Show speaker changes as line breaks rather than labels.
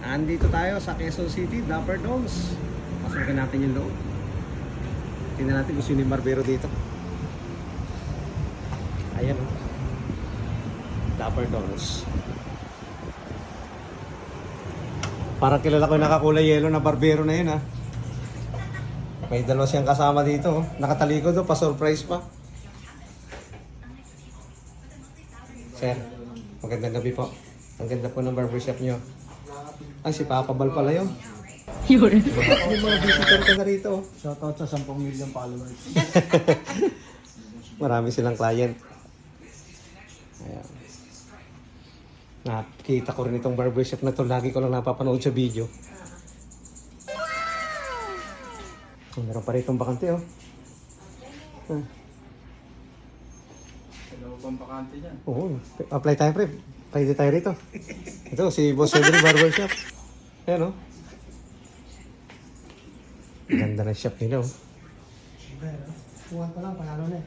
Andito tayo sa Quezon City, Dapper Domes. Pasukin natin yung loob. Tingnan natin kung sino yung barbero dito. Ayan o. Dapper Domes. Parang kilala ko yung nakakulay yellow na barbero na yun ha. May dalawa siyang kasama dito. Nakatalikod o, pa-surprise pa. Sir, magandang gabi po. Ang ganda po ng barbershop nyo. Ay, si Papa Bal pala yun.
Yun.
May mga visitor ka na rito.
Shoutout sa 10 million followers.
Marami silang client. Ayan. Nakita ko rin itong barbershop na to. Lagi ko lang napapanood sa video. Oh, meron pa rin itong bakante oh.
Hello, pang bakante dyan.
Oo, apply tayo pre. Pwede tayo rito. Ito, si Boss Henry Barbershop. Ayan oh. Ganda ng shop nila oh.
Buwan pa lang, panalo na eh.